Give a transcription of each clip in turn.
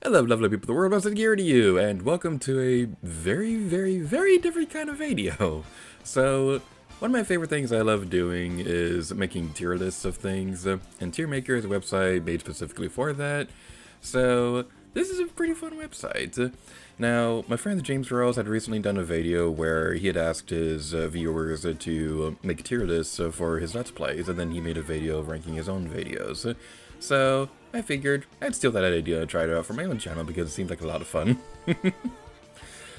Hello, lovely people of the world, I'm here to you, and welcome to a very different kind of video. So, one of my favorite things I love doing is making tier lists of things, and Tiermaker is a website made specifically for that. So, this is a pretty fun website. Now, my friend James Rose had recently done a video where he had asked his viewers to make tier lists for his Let's Plays, and then he made a video ranking his own videos. So, I figured I'd steal that idea and try it out for my own channel because it seemed like a lot of fun.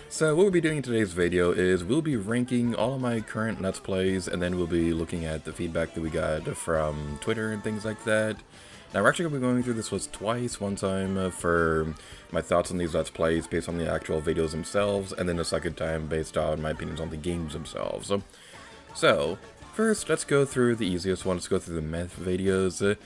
So what we'll be doing in today's video is we'll be ranking all of my current Let's Plays, and then we'll be looking at the feedback that we got from Twitter and things like that. Now we're actually going to be going through this list twice, one time for my thoughts on these Let's Plays based on the actual videos themselves, and then a second time based on my opinions on the games themselves. So first, let's go through the easiest one. Let's go through the meth videos.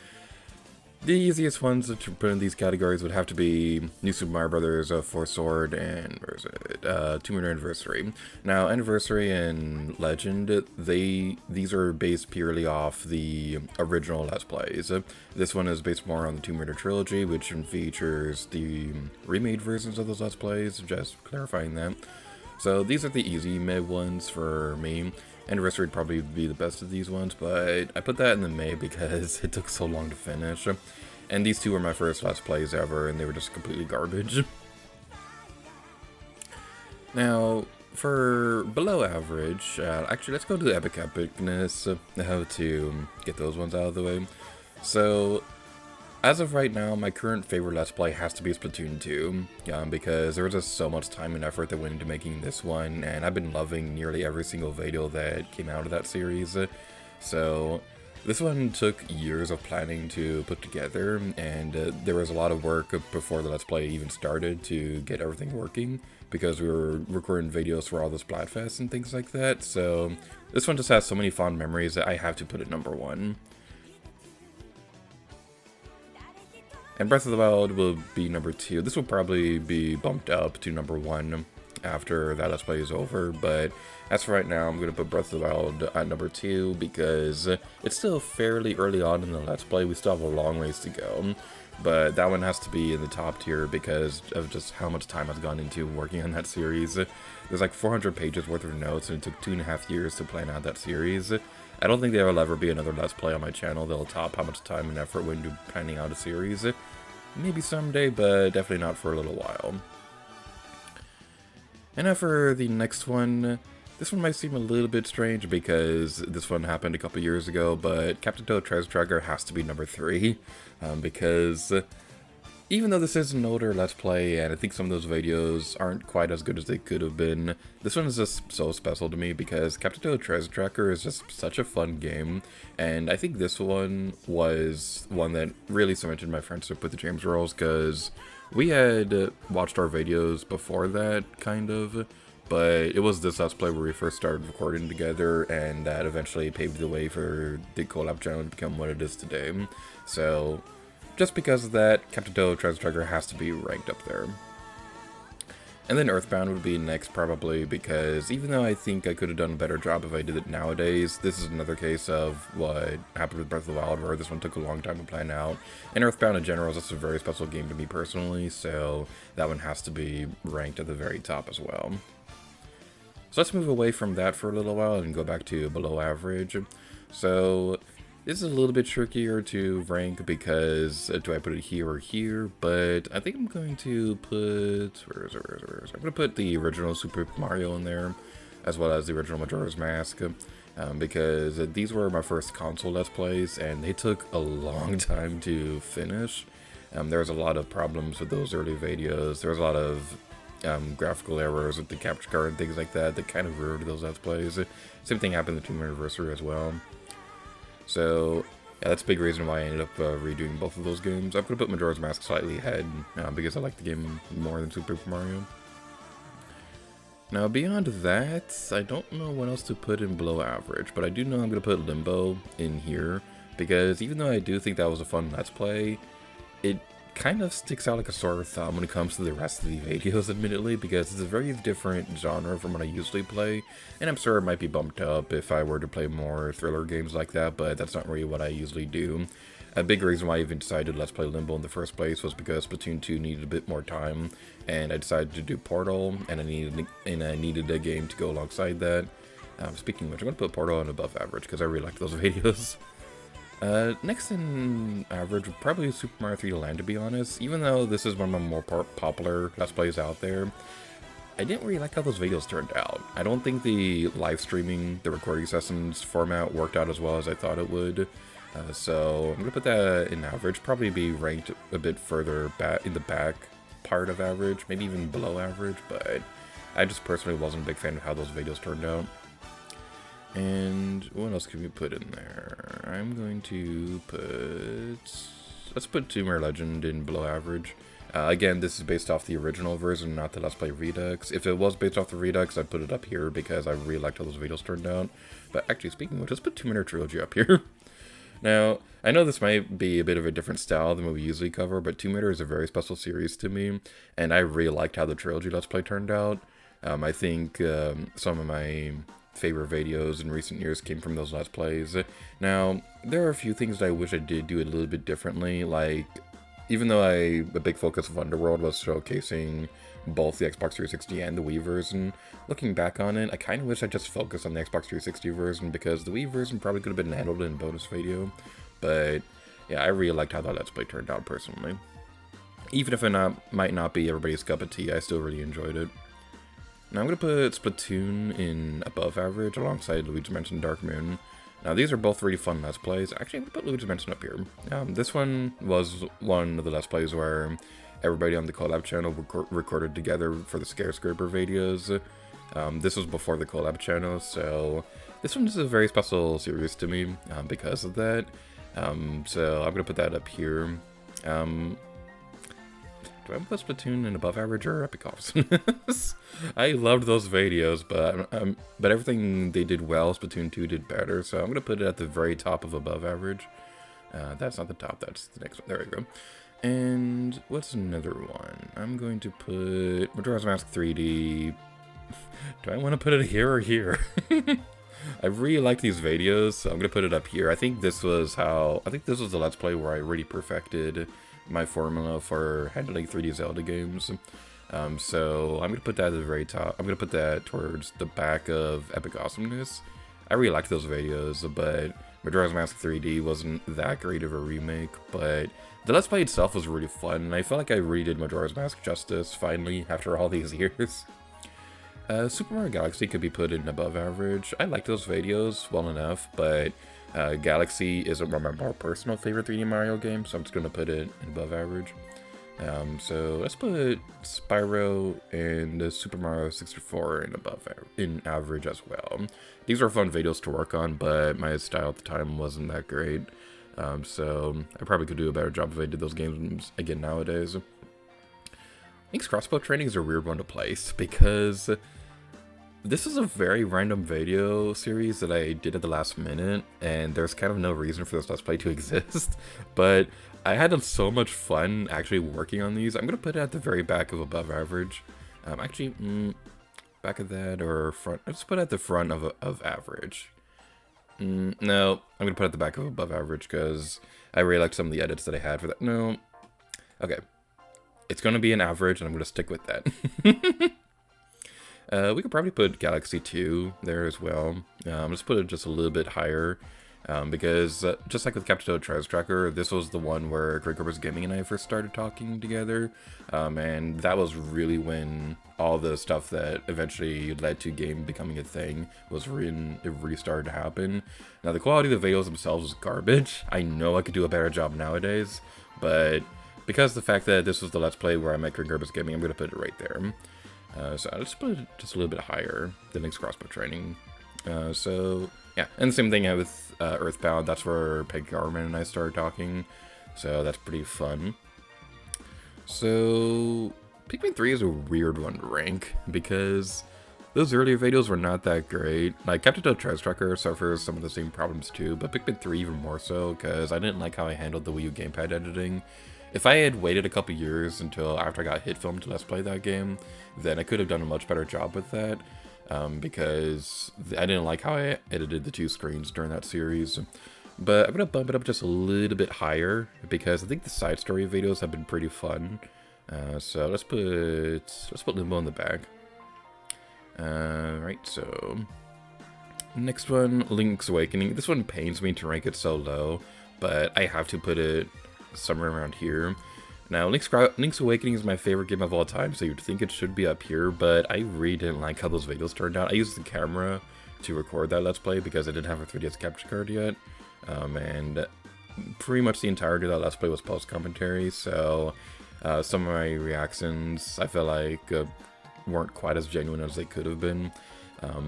The easiest ones to put in these categories would have to be New Super Mario Brothers, Four Sword, and where is it? Tomb Raider Anniversary. Now, Anniversary and Legend, these are based purely off the original Let's Plays. This one is based more on the Tomb Raider trilogy, which features the remade versions of those Let's Plays, just clarifying that. So these are the easy mid ones for me. Anniversary would probably be the best of these ones, but I put that in the May because it took so long to finish. And these two were my first Let's Plays ever, and they were just completely garbage. Now, for below average, actually let's go to the epic epicness, how to get those ones out of the way. So, as of right now, my current favorite Let's Play has to be Splatoon 2, because there was just so much time and effort that went into making this one, and I've been loving nearly every single video that came out of that series. So, this one took years of planning to put together, and there was a lot of work before the Let's Play even started to get everything working, because we were recording videos for all the Splatfests and things like that, so this one just has so many fond memories that I have to put it number one. And Breath of the Wild will be number 2. This will probably be bumped up to number 1 after that Let's Play is over, but as for right now, I'm going to put Breath of the Wild at number 2 because it's still fairly early on in the Let's Play. We still have a long ways to go, but that one has to be in the top tier because of just how much time has gone into working on that series. There's like 400 pages worth of notes, and it took 2.5 years to plan out that series. I don't think there will ever be another Let's Play on my channel that'll top how much time and effort went into planning out a series. Maybe someday, but definitely not for a little while. And now for the next one. This one might seem a little bit strange because this one happened a couple years ago, but Captain Toad Treasure Tracker has to be number 3, because even though this is an older Let's Play, and I think some of those videos aren't quite as good as they could have been, this one is just so special to me because Captain Toad Treasure Tracker is just such a fun game, and I think this one was one that really cemented my friendship with the James Rolls, because we had watched our videos before that, kind of, but it was this Let's Play where we first started recording together, and that eventually paved the way for the collab channel to become what it is today. So just because of that, Captain Toad Treasure Tracker has to be ranked up there. And then Earthbound would be next probably, because even though I think I could have done a better job if I did it nowadays, this is another case of what happened with Breath of the Wild, where this one took a long time to plan out. And Earthbound in general is just a very special game to me personally, so that one has to be ranked at the very top as well. So let's move away from that for a little while and go back to below average. So this is a little bit trickier to rank because do I put it here or here? But I think I'm going to put, where is it? I'm going to put the original Super Mario in there, as well as the original Majora's Mask, because these were my first console Let's Plays, and they took a long time to finish. There was a lot of problems with those early videos. There was a lot of graphical errors with the capture card and things like that kind of ruined those Let's Plays. Same thing happened with the 2nd Anniversary as well. So, yeah, that's a big reason why I ended up redoing both of those games. I'm going to put Majora's Mask slightly ahead, because I like the game more than Super Mario. Now, beyond that, I don't know what else to put in below average, but I do know I'm going to put Limbo in here, because even though I do think that was a fun Let's Play, it kind of sticks out like a sore thumb when it comes to the rest of the videos, admittedly, because it's a very different genre from what I usually play, and I'm sure it might be bumped up if I were to play more thriller games like that, but that's not really what I usually do. A big reason why I even decided to Let's Play Limbo in the first place was because Splatoon 2 needed a bit more time, and I decided to do Portal, and I needed a game to go alongside that. Speaking of which, I'm going to put Portal on above average, because I really like those videos. Next in average would probably Super Mario 3D Land, to be honest. Even though this is one of my more popular Let's Plays out there, I didn't really like how those videos turned out. I don't think the live streaming, the recording sessions format worked out as well as I thought it would. So I'm going to put that in average, probably be ranked a bit further back in the back part of average, maybe even below average, but I just personally wasn't a big fan of how those videos turned out. And what else can we put in there? I'm going to let's put Tomb Raider Legend in below average. Again, this is based off the original version, not the Let's Play Redux. If it was based off the Redux, I'd put it up here because I really liked how those videos turned out. But actually, speaking of which, let's put Tomb Raider Trilogy up here. Now, I know this might be a bit of a different style than what we usually cover, but Tomb Raider is a very special series to me, and I really liked how the Trilogy Let's Play turned out. I think some of my favorite videos in recent years came from those Let's Plays. Now, there are a few things that I wish I did do a little bit differently, like, even though a big focus of Underworld was showcasing both the Xbox 360 and the Wii version, looking back on it, I kind of wish I just focused on the Xbox 360 version, because the Wii version probably could have been handled in a bonus video, but yeah, I really liked how that Let's Play turned out personally. Even if it might not be everybody's cup of tea, I still really enjoyed it. Now I'm going to put Splatoon in above average alongside Luigi's Mansion Dark Moon. Now these are both really fun Let's Plays. Actually, I'm going to put Luigi's Mansion up here. This one was one of the Let's Plays where everybody on the collab channel recorded together for the Scare-Scraper videos. This was before the collab channel, so this one is a very special series to me because of that. So I'm going to put that up here. Do I put Splatoon in above average or Epic Ops? I loved those videos, but everything they did well, Splatoon 2 did better, so I'm going to put it at the very top of above average. That's not the top, that's the next one. There we go. And what's another one? I'm going to put Majora's Mask 3D. Do I want to put it here or here? I really like these videos, so I'm going to put it up here. I think this was the Let's Play where I really perfected my formula for handling 3D Zelda games. So I'm going to put that at the very top. I'm going to put that towards the back of Epic Awesomeness. I really liked those videos, but Majora's Mask 3D wasn't that great of a remake, but the Let's Play itself was really fun, and I felt like I really did Majora's Mask justice, finally, after all these years. Super Mario Galaxy could be put in above average. I like those videos well enough, but Galaxy isn't one of my more personal favorite 3D Mario games, so I'm just going to put it in above average. So let's put Spyro and Super Mario 64 in average as well. These are fun videos to work on, but my style at the time wasn't that great. So I probably could do a better job if I did those games again nowadays. I think crossbow training is a weird one to place because this is a very random video series that I did at the last minute, and there's kind of no reason for this Let's Play to exist, but I had so much fun actually working on these. I'm going to put it at the very back of above average. Back of that or front? Let's put it at the front of average. No, I'm going to put it at the back of above average because I really liked some of the edits that I had for that. No. Okay. It's going to be an average, and I'm going to stick with that. We could probably put Galaxy 2 there as well. Let's put it just a little bit higher. Because just like with Captain Toad Treasure Tracker, this was the one where Greg Corpus Gaming and I first started talking together. And that was really when all the stuff that eventually led to game becoming a thing was when it really started to happen. Now, the quality of the videos themselves was garbage. I know I could do a better job nowadays, but because of the fact that this was the Let's Play where I met Greg Corpus Gaming, I'm going to put it right there. So I'll just put it just a little bit higher than Link's Crossbow Training. So yeah, and the same thing with Earthbound. That's where Peg Garman and I started talking, so that's pretty fun. So Pikmin 3 is a weird one to rank because those earlier videos were not that great. Like Captain Toad Treasure Tracker suffers some of the same problems too, but Pikmin 3 even more so because I didn't like how I handled the Wii U gamepad editing. If I had waited a couple years until after I got hit film to Let's Play that game, then I could have done a much better job with that. Because I didn't like how I edited the two screens during that series. But I'm gonna bump it up just a little bit higher because I think the side story videos have been pretty fun. So let's put Limbo in the back. Right, so next one, Link's Awakening. This one pains me to rank it so low, but I have to put it somewhere around here. Now, Link's Awakening is my favorite game of all time, so you'd think it should be up here, but I really didn't like how those videos turned out. I used the camera to record that Let's Play because I didn't have a 3DS capture card yet, and pretty much the entirety of that Let's Play was post-commentary, so some of my reactions, I feel like, weren't quite as genuine as they could have been.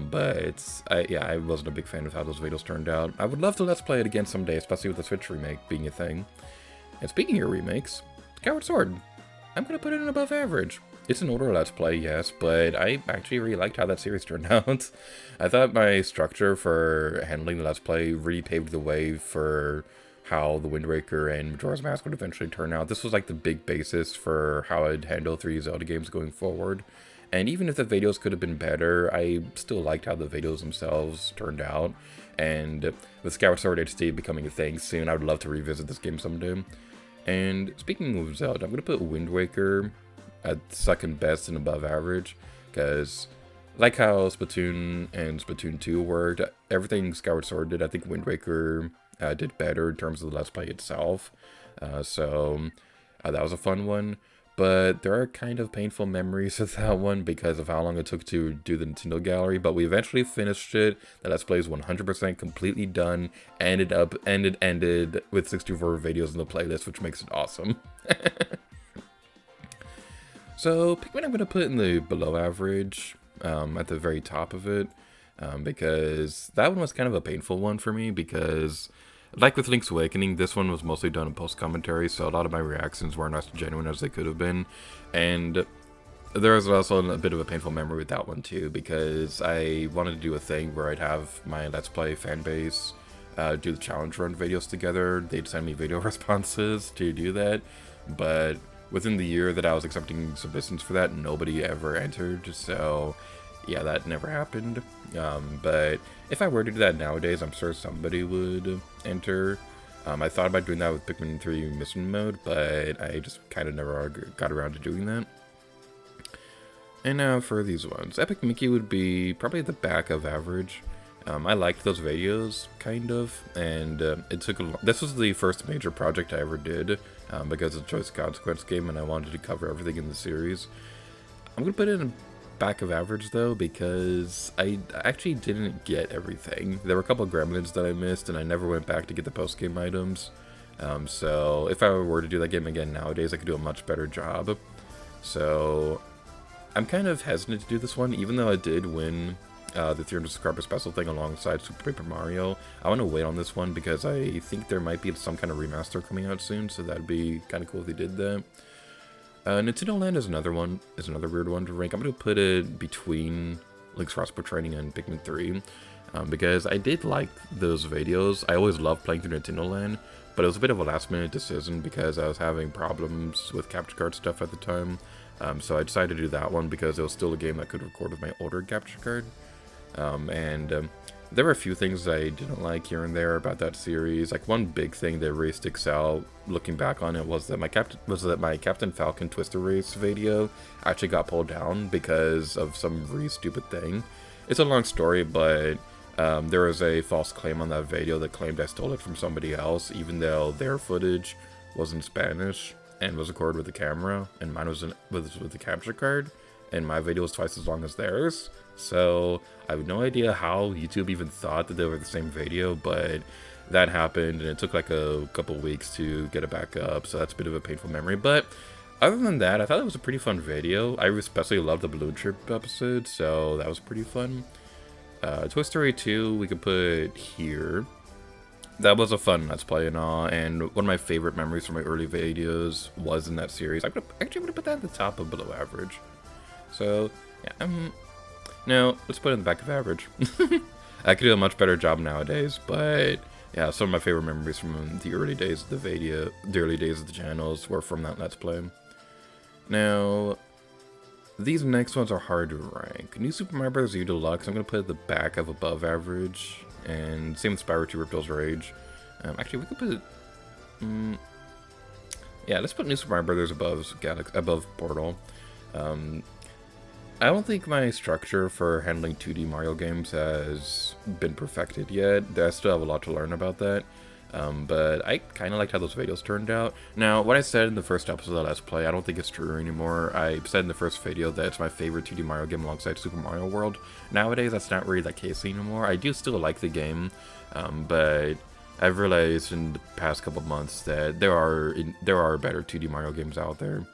But I wasn't a big fan of how those videos turned out. I would love to Let's Play it again someday, especially with the Switch remake being a thing. And speaking of remakes, Skyward Sword, I'm gonna put it in above average. It's an older Let's Play, yes, but I actually really liked how that series turned out. I thought my structure for handling the Let's Play really paved the way for how the Wind Waker and Majora's Mask would eventually turn out. This was like the big basis for how I'd handle 3 Zelda games going forward. And even if the videos could have been better, I still liked how the videos themselves turned out. And with Skyward Sword HD becoming a thing soon, I would love to revisit this game someday. And speaking of Zelda, I'm going to put Wind Waker at second best and above average. Because like how Splatoon and Splatoon 2 worked, everything Skyward Sword did, I think Wind Waker did better in terms of the Let's Play itself. So that was a fun one. But there are kind of painful memories of that one because of how long it took to do the Nintendo Gallery. But we eventually finished it. The Let's Play is 100% completely done. Ended with 64 videos in the playlist, which makes it awesome. So Pikmin I'm going to put in the below average at the very top of it. Because that one was kind of a painful one for me because, like with Link's Awakening, this one was mostly done in post-commentary, so a lot of my reactions weren't as genuine as they could have been. And there was also a bit of a painful memory with that one too, because I wanted to do a thing where I'd have my Let's Play fan base do the challenge run videos together. They'd send me video responses to do that, but within the year that I was accepting submissions for that, nobody ever entered, so yeah, that never happened. But if I were to do that nowadays, I'm sure somebody would enter. I thought about doing that with Pikmin 3 Mission Mode, but I just kind of never got around to doing that. And now for these ones. Epic Mickey would be probably at the back of average. I liked those videos, kind of, and it took this was the first major project I ever did, because it's a choice consequence game, and I wanted to cover everything in the series. I'm going to put it in back of average though, because I actually didn't get everything. There were a couple of gremlins that I missed, and I never went back to get the post-game items. So if I were to do that game again nowadays, I could do a much better job. So I'm kind of hesitant to do this one, even though I did win the 300 subscriber special thing alongside Super Paper Mario. I want to wait on this one because I think there might be some kind of remaster coming out soon, so that'd be kind of cool if they did that. Nintendo Land is another weird one to rank. I'm going to put it between Link's Crossbow Training and Pikmin 3, because I did like those videos. I always loved playing through Nintendo Land, but it was a bit of a last minute decision because I was having problems with capture card stuff at the time. So I decided to do that one because it was still a game that could record with my older capture card. There were a few things I didn't like here and there about that series. Like one big thing that really sticks out looking back on it was that my Captain Falcon Twister Race video actually got pulled down because of some really stupid thing. It's a long story, but there was a false claim on that video that claimed I stole it from somebody else, even though their footage was in Spanish and was recorded with a camera, and mine was with the capture card, and my video was twice as long as theirs. So I have no idea how YouTube even thought that they were the same video, but that happened, and it took like a couple weeks to get it back up, so that's a bit of a painful memory. But other than that, I thought it was a pretty fun video. I especially loved the Balloon Trip episode, so that was pretty fun. Toy Story 2 we could put here. That was a fun Let's Play and all, and one of my favorite memories from my early videos was in that series. I'm actually going to put that at the top of below average. So, yeah, now, let's put it in the back of average. I could do a much better job nowadays, but yeah, some of my favorite memories from the early days of the video, the early days of the channels were from that Let's Play. Now, these next ones are hard to rank. New Super Mario Bros. U Deluxe, I'm going to put at the back of above average, and same with Spyro 2 Ripto's Rage. Actually, we could put... yeah, let's put New Super Mario Brothers above Portal. I don't think my structure for handling 2D Mario games has been perfected yet. I still have a lot to learn about that. But I kind of liked how those videos turned out. Now, what I said in the first episode of Let's Play, I don't think it's true anymore. I said in the first video that it's my favorite 2D Mario game alongside Super Mario World. Nowadays, that's not really the case anymore. I do still like the game, but I've realized in the past couple months that there are better 2D Mario games out there.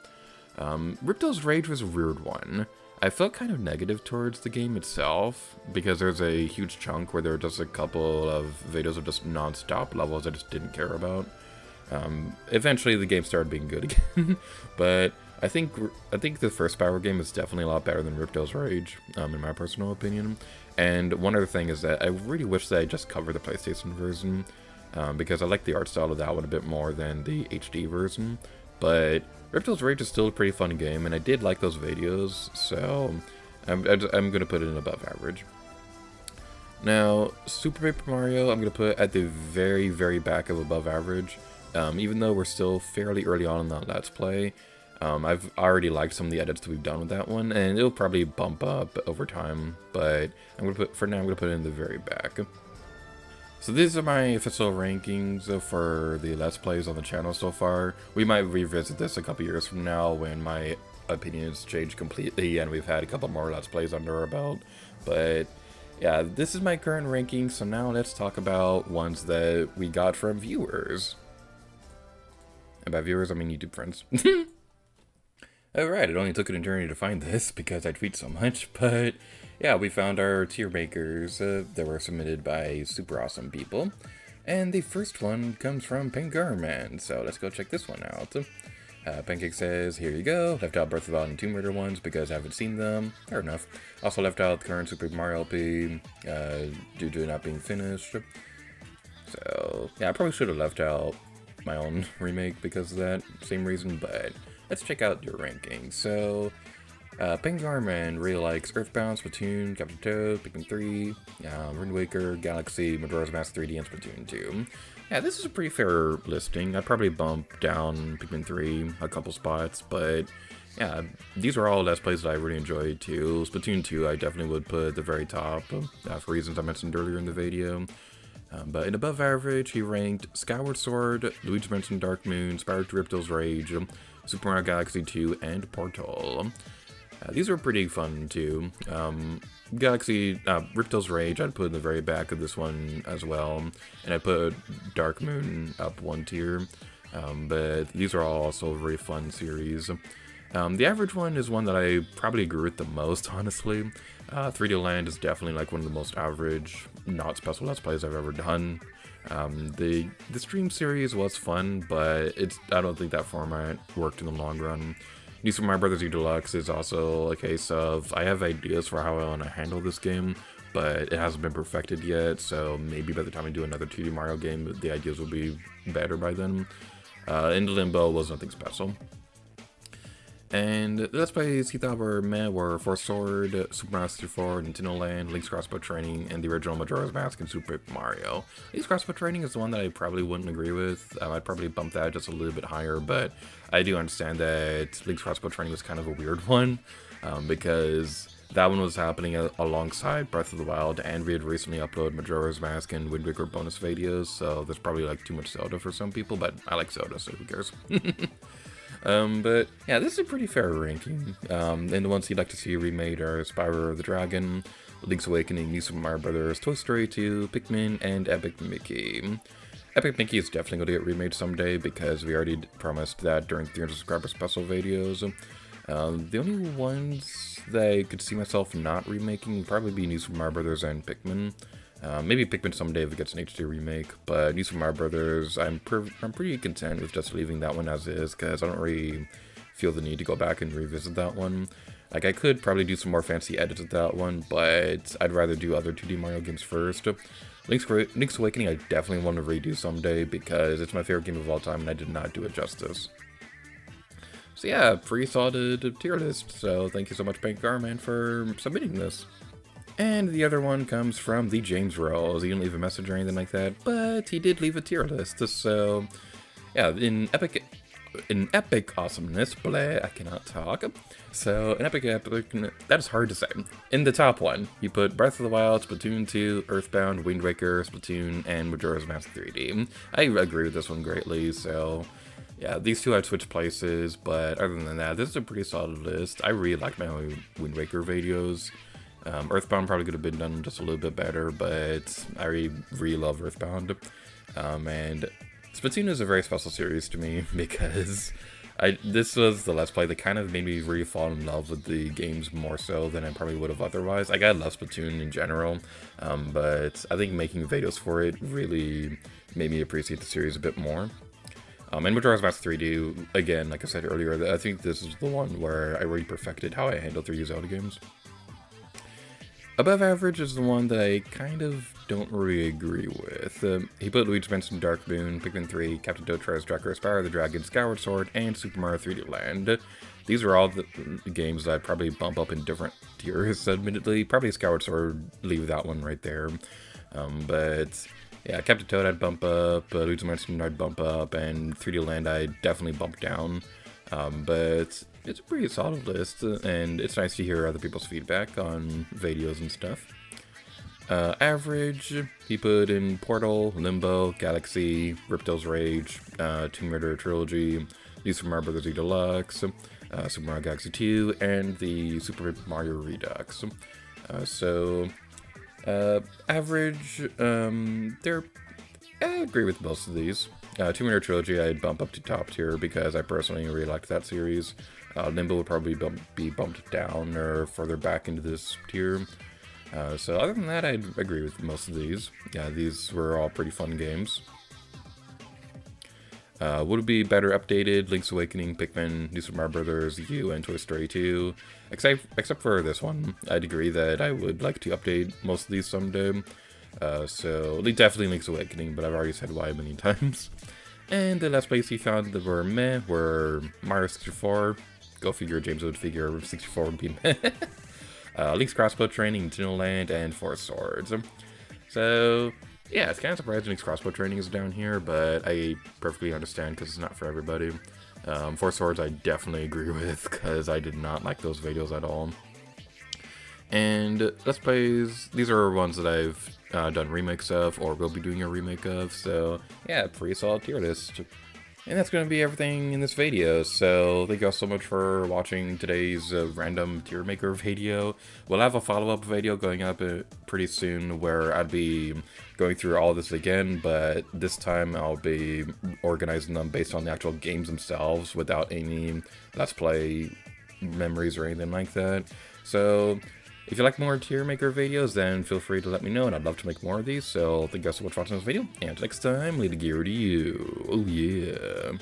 Ripto's Rage was a weird one. I felt kind of negative towards the game itself, because there's a huge chunk where there are just a couple of videos of just non-stop levels I just didn't care about. Eventually the game started being good again, but I think the first Power game is definitely a lot better than Ripto's Rage, in my personal opinion. And one other thing is that I really wish that I just covered the PlayStation version, because I like the art style of that one a bit more than the HD version, but Ripto's Rage is still a pretty fun game, and I did like those videos, so I'm going to put it in above average. Now, Super Paper Mario, I'm going to put at the very, very back of above average, even though we're still fairly early on in that Let's Play. I've already liked some of the edits that we've done with that one, and it'll probably bump up over time, but for now I'm going to put it in the very back. So these are my official rankings for the Let's Plays on the channel so far. We might revisit this a couple years from now when my opinions change completely and we've had a couple more Let's Plays under our belt. But yeah, this is my current ranking, so now let's talk about ones that we got from viewers. And by viewers, I mean YouTube friends. Alright, it only took an eternity to find this because I tweet so much, but yeah, we found our tier makers that were submitted by super awesome people. And the first one comes from Pengarman, so let's go check this one out. Pancake says, here you go, left out Breath of the Wild and Tomb Raider ones because I haven't seen them, fair enough. Also left out the current Super Mario LP due to it not being finished. So yeah, I probably should have left out my own remake because of that same reason, but let's check out your rankings. So, Pengarman really likes Earthbound, Splatoon, Captain Toad, Pikmin 3, Wind Waker, Galaxy, Majora's Mask 3D, and Splatoon 2. Yeah, this is a pretty fair listing. I'd probably bump down Pikmin 3 a couple spots, but yeah, these are all Let's Plays that I really enjoyed too. Splatoon 2 I definitely would put at the very top, for reasons I mentioned earlier in the video. But in above average, he ranked Skyward Sword, Luigi's Mansion Dark Moon, Spyro 2 Ripto's Rage, Super Mario Galaxy 2, and Portal. These are pretty fun too. Ripto's Rage I'd put in the very back of this one as well, and I'd put Dark Moon up one tier, but these are all also a very fun series. The average one is one that I probably agree with the most, honestly. 3D Land is definitely like one of the most average, not special Let's Plays I've ever done. The stream series was fun, but I don't think that format worked in the long run. New Super Mario Bros. U Deluxe is also a case of, I have ideas for how I want to handle this game, but it hasn't been perfected yet, so maybe by the time I do another 2D Mario game, the ideas will be better by then. Into Limbo was nothing special. And the Let's Plays he thought were Force Sword, Super Mario 64, Nintendo Land, Link's Crossbow Training, and the original Majora's Mask and Super Paper Mario. Link's Crossbow Training is the one that I probably wouldn't agree with. I'd probably bump that just a little bit higher, but I do understand that Link's Crossbow Training was kind of a weird one, because that one was happening alongside Breath of the Wild, and we had recently uploaded Majora's Mask and Wind Waker bonus videos, so there's probably like too much Zelda for some people, but I like Zelda, so who cares? But yeah, this is a pretty fair ranking. And the ones you'd like to see remade are Spyro the Dragon, Link's Awakening, New Super Mario Bros., Toy Story 2, Pikmin, and Epic Mickey. Epic Mickey is definitely going to get remade someday because we already promised that during 300 subscriber special videos. The only ones that I could see myself not remaking would probably be New Super Mario Bros. And Pikmin. Maybe Pikmin someday if it gets an HD remake, but New Super Mario Bros. I'm pretty content with just leaving that one as is, because I don't really feel the need to go back and revisit that one. Like, I could probably do some more fancy edits of that one, but I'd rather do other 2D Mario games first. Link's Awakening I definitely want to redo someday, because it's my favorite game of all time, and I did not do it justice. So yeah, pretty solid tier list, so thank you so much, Pengarman, for submitting this. And the other one comes from the James Rolls. He didn't leave a message or anything like that, but he did leave a tier list. So, yeah, in epic awesomeness, blah, I cannot talk. So, in epic, that is hard to say. In the top one, he put Breath of the Wild, Splatoon 2, Earthbound, Wind Waker, Splatoon, and Majora's Mask 3D. I agree with this one greatly, so yeah, these two I'd switch places, but other than that, this is a pretty solid list. I really like my Wind Waker videos. Earthbound probably could have been done just a little bit better, but I really love Earthbound. And Splatoon is a very special series to me because this was the Let's Play that kind of made me really fall in love with the games more so than I probably would have otherwise. Like, I love Splatoon in general, but I think making videos for it really made me appreciate the series a bit more. And Majora's Mask 3D, again, like I said earlier, I think this is the one where I really perfected how I handle 3D Zelda games. Above average is the one that I kind of don't really agree with. He put Luigi's Mansion Dark Moon, Pikmin 3, Captain Toad Tries Tracker, Spyro the Dragon, Skyward Sword, and Super Mario 3D Land. These are all the games that I'd probably bump up in different tiers, admittedly. Probably Skyward Sword, leave that one right there. But yeah, Captain Toad I'd bump up, Luigi's Mansion I'd bump up, and 3D Land I'd definitely bump down. But it's a pretty solid list, and it's nice to hear other people's feedback on videos and stuff. Average, he put in Portal, Limbo, Galaxy, Ripto's Rage, Tomb Raider Trilogy, the Super Mario Bros. Deluxe, Super Mario Galaxy 2, and the Super Mario Redux. Average, I agree with most of these. Tomb Raider Trilogy I'd bump up to top tier because I personally really liked that series. Limbo would probably be bumped down or further back into this tier. So other than that, I'd agree with most of these. Yeah, these were all pretty fun games. Would it be better updated? Link's Awakening, Pikmin, New Super Mario Bros. U, and Toy Story 2. Except for this one, I'd agree that I would like to update most of these someday. So definitely Link's Awakening, but I've already said why many times. And the last place he found that were meh were Mario 64. Go figure, James would figure 64 would be meh. Link's Crossbow Training, Nintendo Land, and Four Swords. So yeah, it's kind of surprising Link's Crossbow Training is down here, but I perfectly understand because it's not for everybody. Four Swords I definitely agree with because I did not like those videos at all. And Let's Plays, these are ones that I've done remakes of or will be doing a remake of, so yeah, pretty solid tier list. And that's going to be everything in this video, so thank you all so much for watching today's random Tiermaker video. We'll have a follow-up video going up pretty soon where I'd be going through all this again, but this time I'll be organizing them based on the actual games themselves without any Let's Play memories or anything like that. So if you like more Tiermaker videos, then feel free to let me know, and I'd love to make more of these. So thank you guys so much for watching this video, and next time, leave the gear to you. Oh yeah.